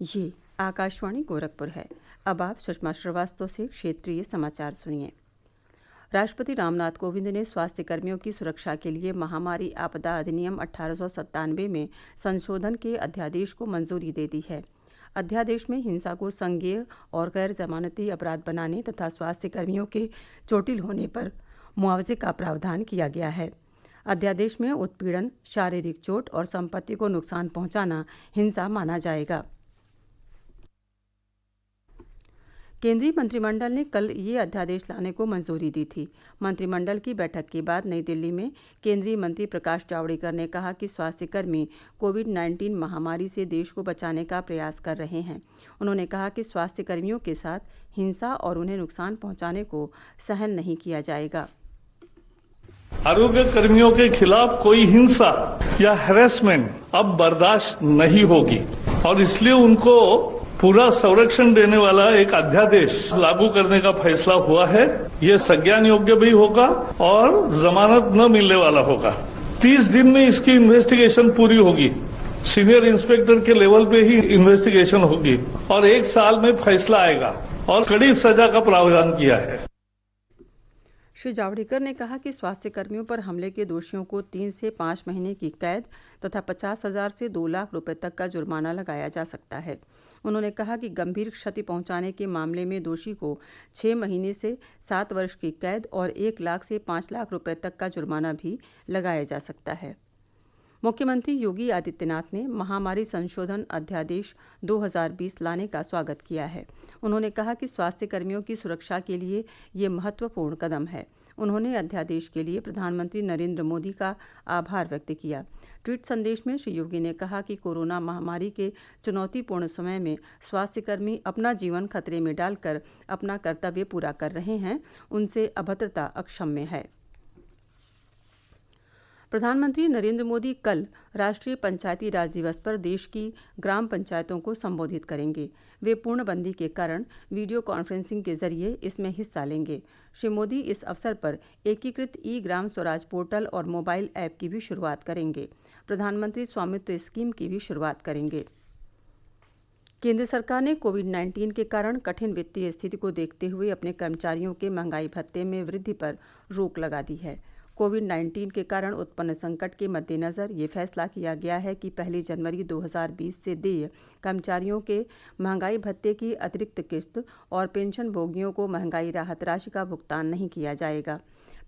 ये आकाशवाणी गोरखपुर है। अब आप सुषमा श्रीवास्तव से क्षेत्रीय समाचार सुनिए। राष्ट्रपति रामनाथ कोविंद ने स्वास्थ्य कर्मियों की सुरक्षा के लिए महामारी आपदा अधिनियम 1897 में संशोधन के अध्यादेश को मंजूरी दे दी है। अध्यादेश में हिंसा को संज्ञेय और गैर जमानती अपराध बनाने तथा स्वास्थ्य कर्मियों के चोटिल होने पर मुआवजे का प्रावधान किया गया है। अध्यादेश में उत्पीड़न, शारीरिक चोट और संपत्ति को नुकसान पहुंचाना हिंसा माना जाएगा। केंद्रीय मंत्रिमंडल ने कल ये अध्यादेश लाने को मंजूरी दी थी। मंत्रिमंडल की बैठक के बाद नई दिल्ली में केंद्रीय मंत्री प्रकाश जावड़ेकर ने कहा कि स्वास्थ्यकर्मी कोविड-19 महामारी से देश को बचाने का प्रयास कर रहे हैं। उन्होंने कहा कि स्वास्थ्य कर्मियों के साथ हिंसा और उन्हें नुकसान पहुंचाने को सहन नहीं किया जाएगा। आरोग्य कर्मियों के खिलाफ कोई हिंसा या हैरेसमेंट अब बर्दाश्त नहीं होगी और इसलिए उनको पूरा संरक्षण देने वाला एक अध्यादेश लागू करने का फैसला हुआ है। ये संज्ञान योग्य भी होगा और जमानत न मिलने वाला होगा। 30 दिन में इसकी इन्वेस्टिगेशन पूरी होगी। सीनियर इंस्पेक्टर के लेवल पे ही इन्वेस्टिगेशन होगी और 1 साल में फैसला आएगा और कड़ी सजा का प्रावधान किया है। श्री जावड़ेकर ने कहा कि स्वास्थ्य कर्मियों पर हमले के दोषियों को 3 से 5 महीने की कैद तथा 50,000 से 2 लाख रुपए तक का जुर्माना लगाया जा सकता है। उन्होंने कहा कि गंभीर क्षति पहुंचाने के मामले में दोषी को 6 महीने से 7 वर्ष की कैद और 1 लाख से 5 लाख रुपए तक का जुर्माना भी लगाया जा सकता है। मुख्यमंत्री योगी आदित्यनाथ ने महामारी संशोधन अध्यादेश 2020 लाने का स्वागत किया है। उन्होंने कहा कि स्वास्थ्य कर्मियों की सुरक्षा के लिए ये महत्वपूर्ण कदम है। उन्होंने अध्यादेश के लिए प्रधानमंत्री नरेंद्र मोदी का आभार व्यक्त किया। ट्वीट संदेश में श्री योगी ने कहा कि कोरोना महामारी के चुनौतीपूर्ण समय में स्वास्थ्यकर्मी अपना जीवन खतरे में डालकर अपना कर्तव्य पूरा कर रहे हैं। उनसे अभद्रता अक्षम्य है। प्रधानमंत्री नरेंद्र मोदी कल राष्ट्रीय पंचायती राज दिवस पर देश की ग्राम पंचायतों को संबोधित करेंगे। वे पूर्णबंदी के कारण वीडियो कॉन्फ्रेंसिंग के जरिए इसमें हिस्सा लेंगे। श्री मोदी इस अवसर पर एकीकृत ई ग्राम स्वराज पोर्टल और मोबाइल ऐप की भी शुरुआत करेंगे। प्रधानमंत्री स्वामित्व स्कीम की भी शुरुआत करेंगे। केंद्र सरकार ने कोविड-19 के कारण कठिन वित्तीय स्थिति को देखते हुए अपने कर्मचारियों के महंगाई भत्ते में वृद्धि पर रोक लगा दी है। कोविड-19 के कारण उत्पन्न संकट के मद्देनज़र ये फैसला किया गया है कि 1 जनवरी 2020 से देय कर्मचारियों के महंगाई भत्ते की अतिरिक्त किस्त और पेंशन भोगियों को महंगाई राहत राशि का भुगतान नहीं किया जाएगा।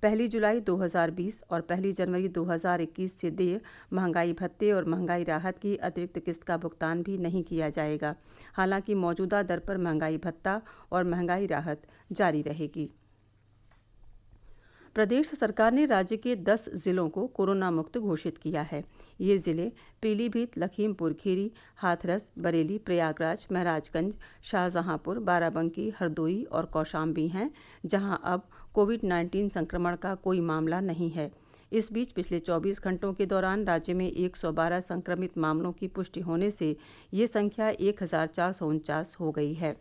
1 जुलाई 2020 और 1 जनवरी 2021 से देय महंगाई भत्ते और महंगाई राहत की अतिरिक्त किस्त का भुगतान भी नहीं किया जाएगा। हालांकि मौजूदा दर पर महंगाई भत्ता और महंगाई राहत जारी रहेगी। प्रदेश सरकार ने राज्य के 10 जिलों को कोरोना मुक्त घोषित किया है। ये जिले पीलीभीत, लखीमपुर खीरी, हाथरस, बरेली, प्रयागराज, महराजगंज, शाहजहांपुर, बाराबंकी, हरदोई और कौशाम्बी हैं, जहां अब कोविड-19 संक्रमण का कोई मामला नहीं है। इस बीच पिछले 24 घंटों के दौरान राज्य में 112 संक्रमित मामलों की पुष्टि होने से ये संख्या 1449 हो गई है।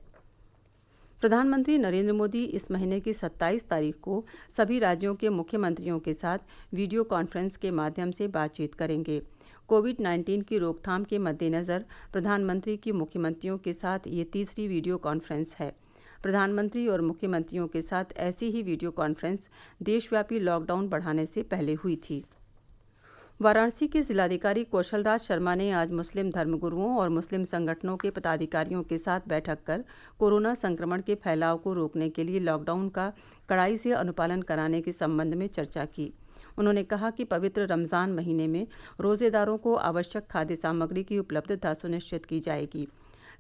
प्रधानमंत्री नरेंद्र मोदी इस महीने की 27 तारीख को सभी राज्यों के मुख्यमंत्रियों के साथ वीडियो कॉन्फ्रेंस के माध्यम से बातचीत करेंगे। कोविड-19 की रोकथाम के मद्देनज़र प्रधानमंत्री की मुख्यमंत्रियों के साथ ये तीसरी वीडियो कॉन्फ्रेंस है। प्रधानमंत्री और मुख्यमंत्रियों के साथ ऐसी ही वीडियो कॉन्फ्रेंस देशव्यापी लॉकडाउन बढ़ाने से पहले हुई थी। वाराणसी के जिलाधिकारी कौशल राज शर्मा ने आज मुस्लिम धर्मगुरुओं और मुस्लिम संगठनों के पदाधिकारियों के साथ बैठक कर कोरोना संक्रमण के फैलाव को रोकने के लिए लॉकडाउन का कड़ाई से अनुपालन कराने के संबंध में चर्चा की। उन्होंने कहा कि पवित्र रमज़ान महीने में रोज़ेदारों को आवश्यक खाद्य सामग्री की उपलब्धता सुनिश्चित की जाएगी।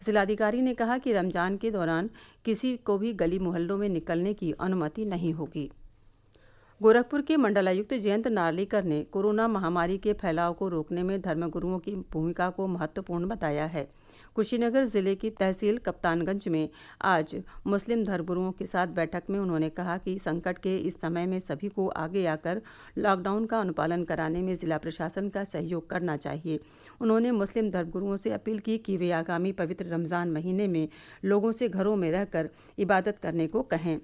जिलाधिकारी ने कहा कि रमज़ान के दौरान किसी को भी गली मोहल्लों में निकलने की अनुमति नहीं होगी। गोरखपुर के मंडलायुक्त जयंत नार्लिकर ने कोरोना महामारी के फैलाव को रोकने में धर्मगुरुओं की भूमिका को महत्वपूर्ण बताया है। कुशीनगर जिले की तहसील कप्तानगंज में आज मुस्लिम धर्मगुरुओं के साथ बैठक में उन्होंने कहा कि संकट के इस समय में सभी को आगे आकर लॉकडाउन का अनुपालन कराने में जिला प्रशासन का सहयोग करना चाहिए। उन्होंने मुस्लिम धर्मगुरुओं से अपील की कि वे आगामी पवित्र रमज़ान महीने में लोगों से घरों में रहकर इबादत करने को कहें।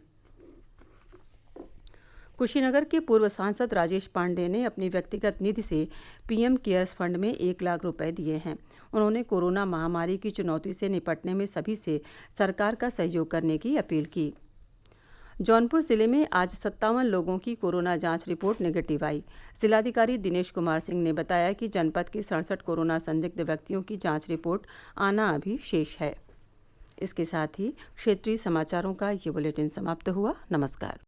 कुशीनगर के पूर्व सांसद राजेश पांडे ने अपनी व्यक्तिगत निधि से पीएम केयर्स फंड में 1 लाख रुपए दिए हैं। उन्होंने कोरोना महामारी की चुनौती से निपटने में सभी से सरकार का सहयोग करने की अपील की। जौनपुर जिले में आज 57 लोगों की कोरोना जांच रिपोर्ट नेगेटिव आई। जिलाधिकारी दिनेश कुमार सिंह ने बताया कि जनपद के 67 कोरोना संदिग्ध व्यक्तियों की जांच रिपोर्ट आना अभी शेष है। इसके साथ ही क्षेत्रीय समाचारों का ये बुलेटिन समाप्त हुआ। नमस्कार।